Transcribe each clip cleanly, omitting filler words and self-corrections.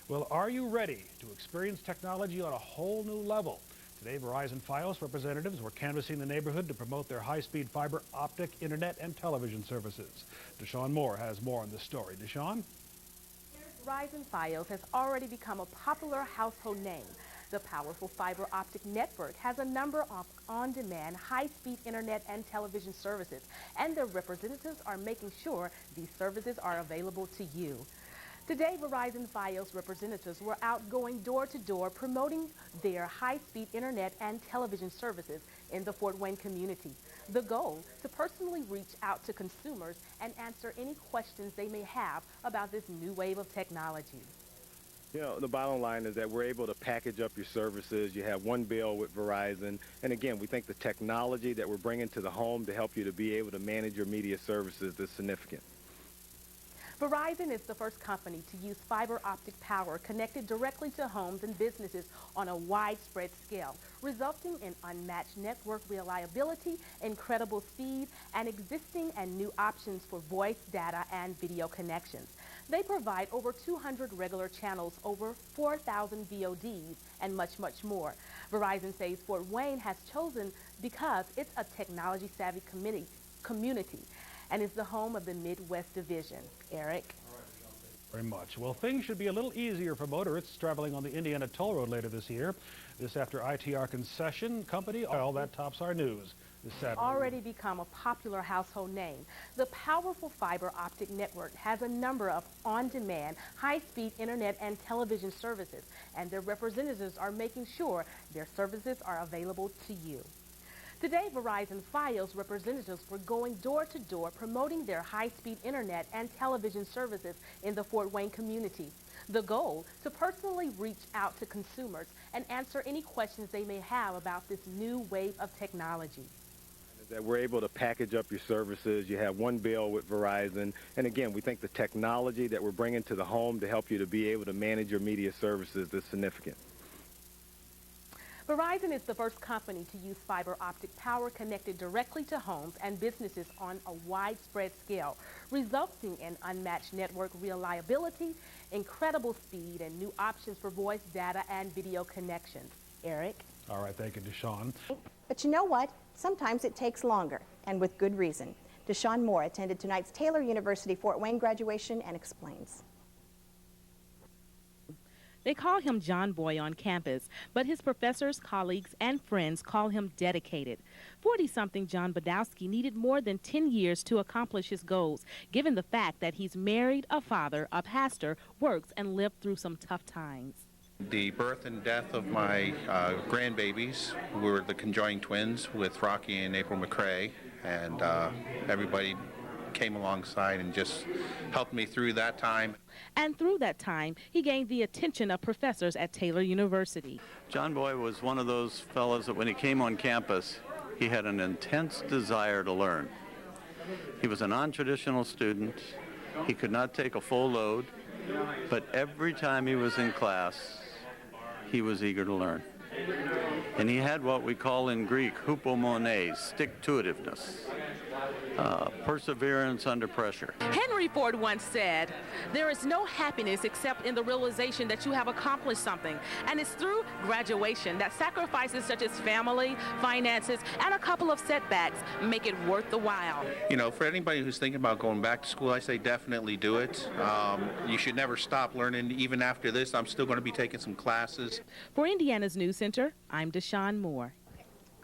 Well, are you ready to experience technology on a whole new level? Today, Verizon Fios representatives were canvassing the neighborhood to promote their high-speed fiber optic internet and television services. DeShawn Moore has more on this story. DeShawn? Verizon Fios has already become a popular household name. The powerful fiber optic network has a number of on-demand, high-speed internet and television services, and their representatives are making sure these services are available to you. Today, Verizon Fios representatives were out going door-to-door promoting their high-speed internet and television services in the Fort Wayne community. The goal, to personally reach out to consumers and answer any questions they may have about this new wave of technology. You know, the bottom line is that we're able to package up your services. You have one bill with Verizon. And again, we think the technology that we're bringing to the home to help you to be able to manage your media services is significant. Verizon is the first company to use fiber optic power connected directly to homes and businesses on a widespread scale, resulting in unmatched network reliability, incredible speed, and existing and new options for voice, data, and video connections. They provide over 200 regular channels, over 4,000 VODs, and much, much more. Verizon says Fort Wayne has chosen because it's a technology-savvy community and is the home of the Midwest Division. Eric? Very much. Well, things should be a little easier for motorists traveling on the Indiana Toll Road later this year. This after ITR concession company, all that tops our news this Saturday. Already become a popular household name. The powerful fiber optic network has a number of on-demand, high-speed internet and television services, and their representatives are making sure their services are available to you. Today, Verizon Fios representatives were going door-to-door promoting their high-speed internet and television services in the Fort Wayne community. The goal, to personally reach out to consumers and answer any questions they may have about this new wave of technology. That we're able to package up your services. You have one bill with Verizon. And again, we think the technology that we're bringing to the home to help you to be able to manage your media services is significant. Verizon is the first company to use fiber optic power connected directly to homes and businesses on a widespread scale, resulting in unmatched network reliability, incredible speed, and new options for voice, data, and video connections. Eric? All right, thank you, DeShawn. But you know what? Sometimes it takes longer, and with good reason. DeShawn Moore attended tonight's Taylor University Fort Wayne graduation and explains. They call him John Boy on campus, but his professors, colleagues, and friends call him dedicated. 40-something John Badowski needed more than 10 years to accomplish his goals, given the fact that he's married, a father, a pastor, works, and lived through some tough times. The birth and death of my grandbabies were the conjoined twins with Rocky and April McCrae, and everybody came alongside and just helped me through that time. And through that time, he gained the attention of professors at Taylor University. John Boy was one of those fellows that when he came on campus, he had an intense desire to learn. He was a non-traditional student. He could not take a full load, but every time he was in class, he was eager to learn. And he had what we call in Greek, hupomone, stick-to-itiveness. Perseverance under pressure. Henry Ford once said, "There is no happiness except in the realization that you have accomplished something. And it's through graduation that sacrifices such as family, finances, and a couple of setbacks make it worth the while." You know, for anybody who's thinking about going back to school, I say definitely do it. You should never stop learning. Even after this, I'm still going to be taking some classes. For Indiana's News Center, I'm DeShawn Moore.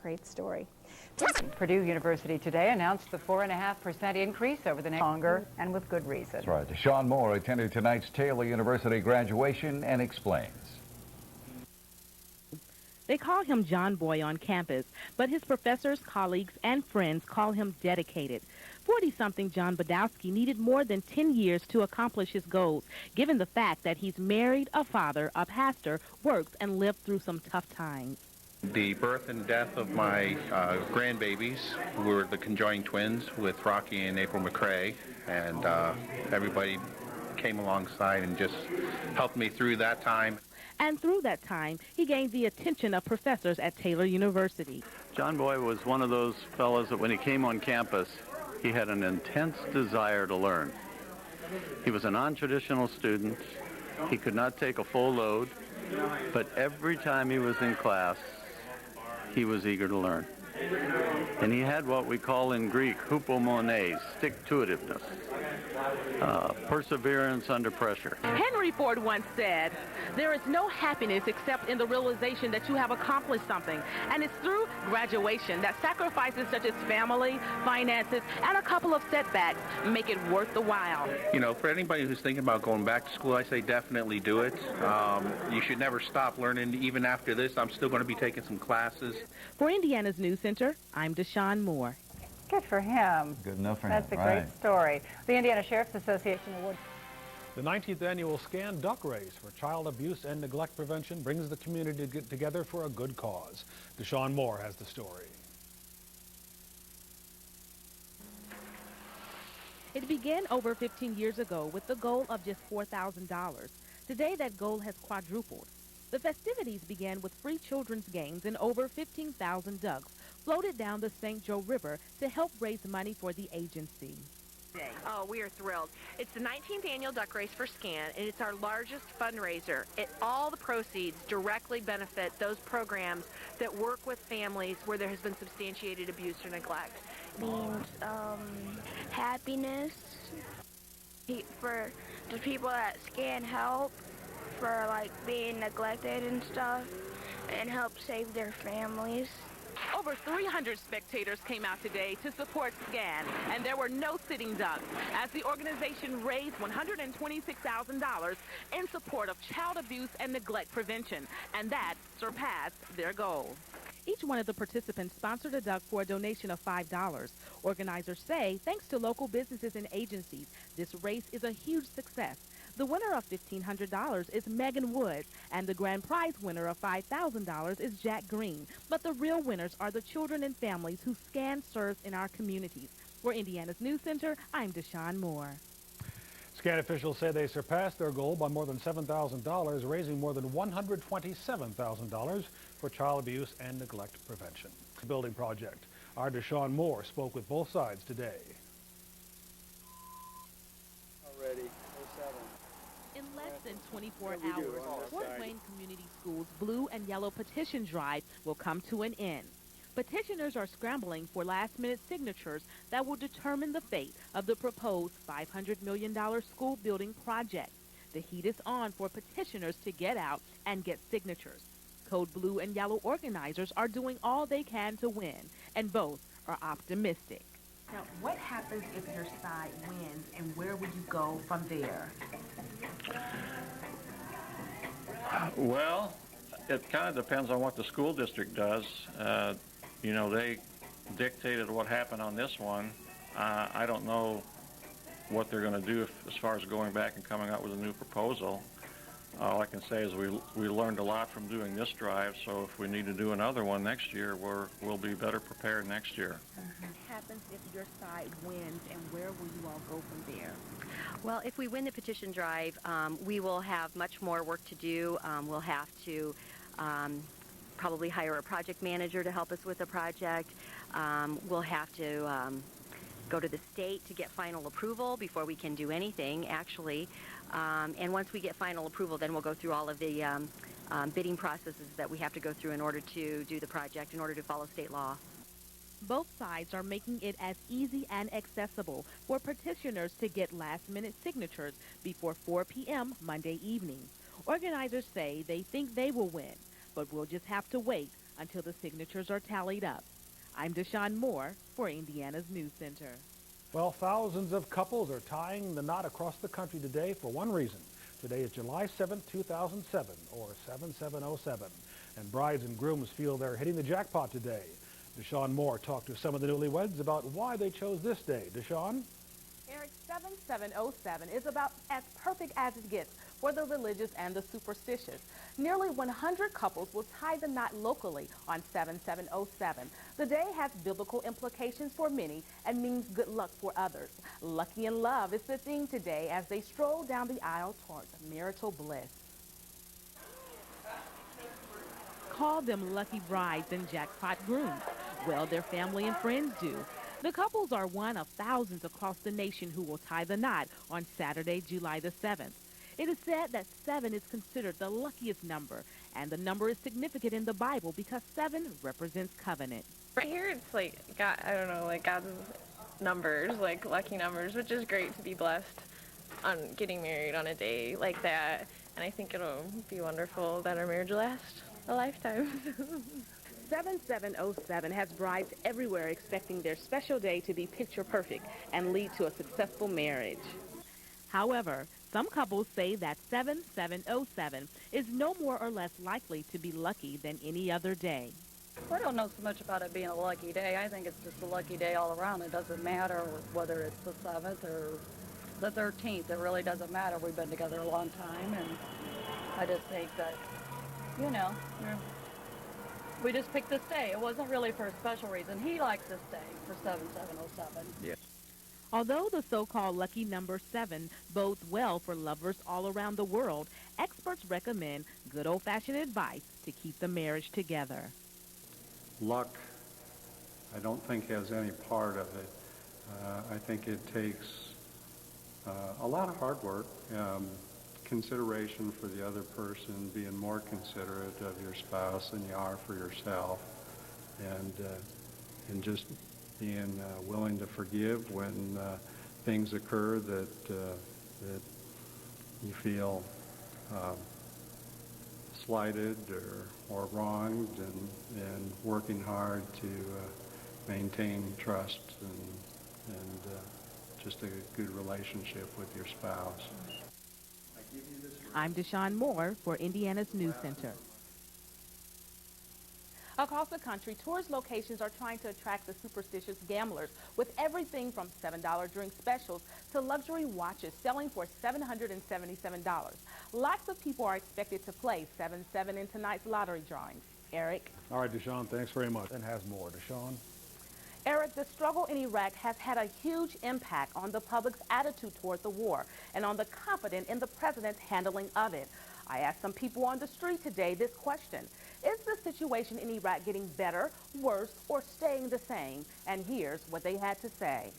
Great story. Purdue University today announced the 4.5% increase over the next longer, and with good reason. That's right. DeShawn Moore attended tonight's Taylor University graduation and explains. They call him John Boy on campus, but his professors, colleagues, and friends call him dedicated. 40-something John Badowski needed more than 10 years to accomplish his goals, given the fact that he's married, a father, a pastor, works, and lived through some tough times. The birth and death of my grandbabies were the conjoined twins with Rocky and April McCrae, and everybody came alongside and just helped me through that time. And through that time, he gained the attention of professors at Taylor University. John Boy was one of those fellows that when he came on campus, he had an intense desire to learn. He was a non-traditional student. He could not take a full load, but every time he was in class, he was eager to learn. And he had what we call in Greek, hupomone, stick-to-itiveness, perseverance under pressure. Henry Ford once said, "There is no happiness except in the realization that you have accomplished something. And it's through graduation that sacrifices such as family, finances, and a couple of setbacks make it worth the while." You know, for anybody who's thinking about going back to school, I say definitely do it. You should never stop learning. Even after this, I'm still going to be taking some classes. For Indiana's News Center, I'm DeShawn Moore. Good for him. Good enough for him. That's a great story. The Indiana Sheriff's Association Award. The 19th annual Scan Duck Race for child abuse and neglect prevention brings the community together for a good cause. DeShawn Moore has the story. It began over 15 years ago with the goal of just $4,000. Today, that goal has quadrupled. The festivities began with free children's games and over 15,000 ducks floated down the St. Joe River to help raise money for the agency. Oh, we are thrilled. It's the 19th annual Duck Race for SCAN, and it's our largest fundraiser. All the proceeds directly benefit those programs that work with families where there has been substantiated abuse or neglect. Means happiness for the people that SCAN help for like being neglected and stuff, and help save their families. Over 300 spectators came out today to support SCAN, and there were no sitting ducks as the organization raised $126,000 in support of child abuse and neglect prevention, and that surpassed their goal. Each one of the participants sponsored a duck for a donation of $5. Organizers say, thanks to local businesses and agencies, this race is a huge success. The winner of $1,500 is Megan Woods, and the grand prize winner of $5,000 is Jack Green. But the real winners are the children and families who SCAN serves in our communities. For Indiana's News Center, I'm DeShawn Moore. SCAN officials say they surpassed their goal by more than $7,000, raising more than $127,000 for child abuse and neglect prevention. Building project. Our DeShawn Moore spoke with both sides today. Already, 07. In less than 24 hours, Fort Wayne Community Schools' blue and yellow petition drive will come to an end. Petitioners are scrambling for last-minute signatures that will determine the fate of the proposed $500 million school building project. The heat is on for petitioners to get out and get signatures. Code Blue and Yellow organizers are doing all they can to win, and both are optimistic. Now, what happens if your side wins, and where would you go from there? Well, it kind of depends on what the school district does. You know, they dictated what happened on this one. I don't know what they're going to do as far as going back and coming up with a new proposal. All I can say is we learned a lot from doing this drive, so if we need to do another one next year, we'll be better prepared next year. What happens if your side wins, and where will you all go from there? Well, if we win the petition drive, we will have much more work to do. We'll have to probably hire a project manager to help us with the project. We'll have to go to the state to get final approval before we can do anything, actually. And once we get final approval, then we'll go through all of the bidding processes that we have to go through in order to do the project, in order to follow state law. Both sides are making it as easy and accessible for petitioners to get last-minute signatures before 4 p.m. Monday evening. Organizers say they think they will win, but we'll just have to wait until the signatures are tallied up. I'm DeShawn Moore for Indiana's News Center. Well, thousands of couples are tying the knot across the country today for one reason. Today is July 7th, 2007, or 7707, and brides and grooms feel they're hitting the jackpot today. DeShawn Moore talked to some of the newlyweds about why they chose this day. DeShawn? Eric, 7707 is about as perfect as it gets for the religious and the superstitious. Nearly 100 couples will tie the knot locally on 7707. The day has biblical implications for many and means good luck for others. Lucky in love is the theme today as they stroll down the aisle towards marital bliss. Call them lucky brides and jackpot grooms. Well, their family and friends do. The couples are one of thousands across the nation who will tie the knot on Saturday, July the 7th. It is said that 7 is considered the luckiest number, and the number is significant in the Bible because 7 represents covenant. Right here it's like, God, I don't know, like God's numbers, like lucky numbers, which is great to be blessed on getting married on a day like that. And I think it'll be wonderful that our marriage lasts a lifetime. 7707 has brides everywhere expecting their special day to be picture perfect and lead to a successful marriage. However, some couples say that 7707 is no more or less likely to be lucky than any other day. I don't know so much about it being a lucky day. I think it's just a lucky day all around. It doesn't matter whether it's the 7th or the 13th. It really doesn't matter. We've been together a long time, and I just think that, you know, we just picked this day. It wasn't really for a special reason. He likes this day for 7707. Yes. Although the so-called lucky number 7 bodes well for lovers all around the world, experts recommend good old-fashioned advice to keep the marriage together. Luck, I don't think has any part of it. I think it takes a lot of hard work, consideration for the other person, being more considerate of your spouse than you are for yourself, and just being willing to forgive when things occur that you feel slighted or wronged, and working hard to maintain trust and just a good relationship with your spouse. I'm DeShawn Moore for Indiana's News Center. Across the country, tourist locations are trying to attract the superstitious gamblers with everything from $7 drink specials to luxury watches selling for $777. Lots of people are expected to play 7-7 in tonight's lottery drawings. Eric? All right, DeShawn, thanks very much. And has more. DeShawn? Eric, the struggle in Iraq has had a huge impact on the public's attitude toward the war and on the confidence in the president's handling of it. I asked some people on the street today this question. Is the situation in Iraq getting better, worse, or staying the same? And here's what they had to say.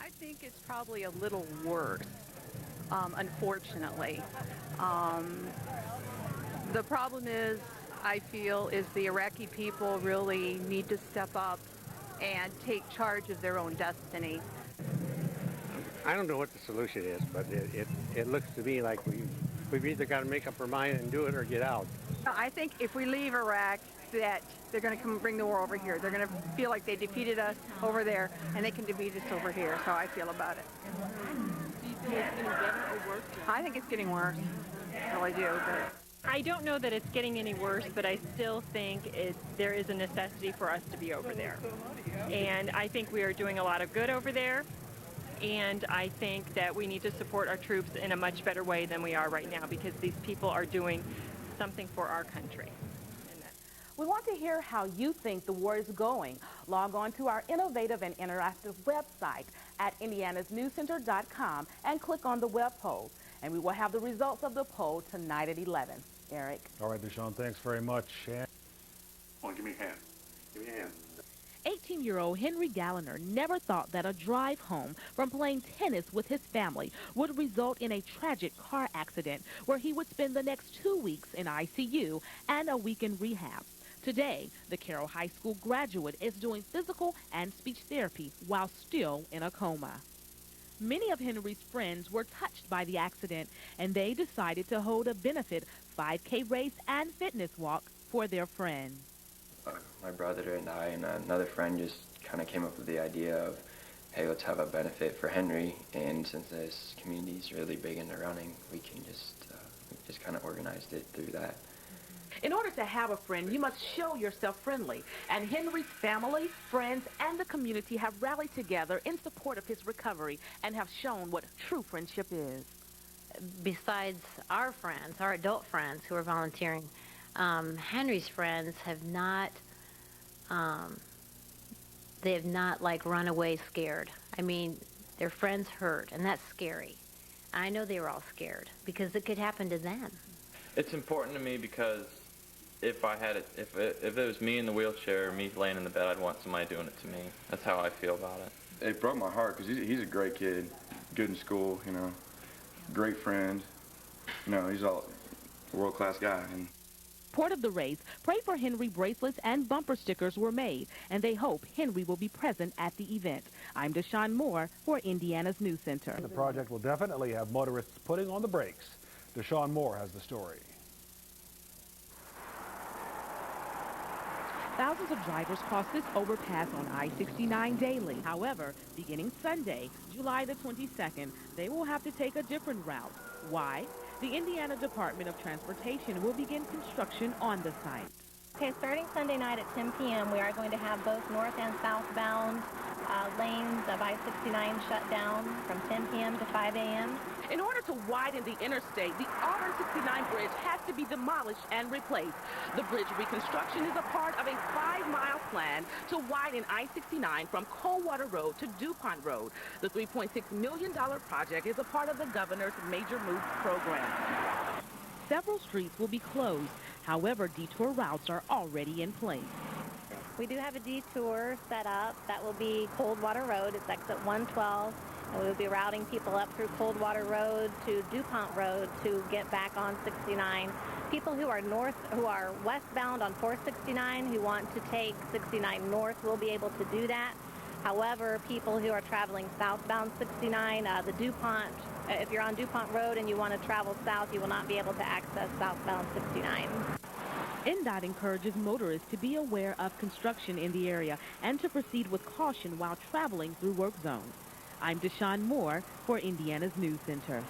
I think it's probably a little worse, unfortunately. The problem is, I feel, is the Iraqi people really need to step up and take charge of their own destiny. I don't know what the solution is, but it looks to me like we've either got to make up our mind and do it or get out. I think if we leave Iraq, that they're going to come bring the war over here. They're going to feel like they defeated us over there, and they can defeat us over here. That's how I feel about it. Do you feel it's getting better or worse? I think it's getting worse. I really do. But I don't know that it's getting any worse, but I still think there is a necessity for us to be over there. And I think we are doing a lot of good over there. And I think that we need to support our troops in a much better way than we are right now, because these people are doing something for our country. We want to hear how you think the war is going. Log on to our innovative and interactive website at indianasnewscenter.com and click on the web poll. And we will have the results of the poll tonight at 11. Eric? All right, DeShawn, thanks very much. Come on, give me a hand. Give me a hand. 18-year-old Henry Galliner never thought that a drive home from playing tennis with his family would result in a tragic car accident where he would spend the next 2 weeks in ICU and a week in rehab. Today, the Carroll High School graduate is doing physical and speech therapy while still in a coma. Many of Henry's friends were touched by the accident, and they decided to hold a benefit 5K race and fitness walk for their friend. My brother and I and another friend just kind of came up with the idea of, hey, let's have a benefit for Henry, and since this community is really big into running, we just kind of organized it through that. In order to have a friend, you must show yourself friendly. And Henry's family, friends, and the community have rallied together in support of his recovery and have shown what true friendship is. Besides our friends, our adult friends who are volunteering, Henry's friends have not, they have not like run away scared. I mean, their friends hurt, and that's scary. I know they were all scared because it could happen to them. It's important to me because if it was me in the wheelchair, me laying in the bed, I'd want somebody doing it to me. That's how I feel about it. It broke my heart because he's a great kid, good in school, you know. great friend. You know, he's a world-class guy. And Part of the race, Pray for Henry bracelets and bumper stickers were made, and they hope Henry will be present at the event. I'm DeShawn Moore for Indiana's News Center. The project will definitely have motorists putting on the brakes. DeShawn Moore has the story. Thousands of drivers cross this overpass on I-69 daily. However, beginning Sunday, July the 22nd, they will have to take a different route. Why? The Indiana Department of Transportation will begin construction on the site. Okay, starting Sunday night at 10 p.m., we are going to have both north and southbound lanes of I-69 shut down from 10 p.m. to 5 a.m. In order to widen the interstate, the Auburn 69 bridge has to be demolished and replaced. The bridge reconstruction is a part of a 5-mile plan to widen I-69 from Coldwater Road to DuPont Road. The $3.6 million project is a part of the governor's Major Moves program. Several streets will be closed. However, detour routes are already in place. We do have a detour set up. That will be Coldwater Road. It's exit 112. And we will be routing people up through Coldwater Road to DuPont Road to get back on 69. People who are westbound on 469 who want to take 69 north will be able to do that. However, people who are traveling southbound 69, the DuPont, if you're on DuPont Road and you want to travel south, you will not be able to access southbound 69. NDOT encourages motorists to be aware of construction in the area and to proceed with caution while traveling through work zones. I'm DeShawn Moore for Indiana's News Center.